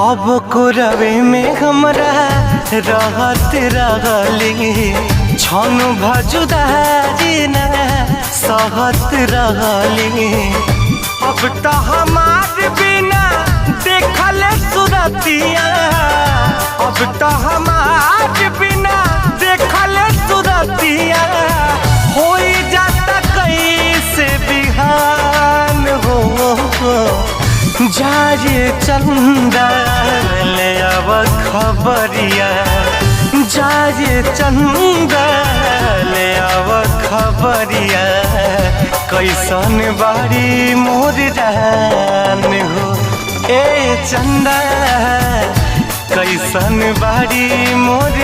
अब को रवे में हमरा रहत रहली छन भजुदारी न सहत रहली। अब तो हमार बिना देखल सुरतिया, अब तो हमार बिना देखल सुरतिया हो जाता कैसे बिहान हो। जाए चंदा ले अब खबरिया, जाए चंदा ले अब खबरिया कैसन बारी मोर जान हो। ए चंदा कैसन बारी मोर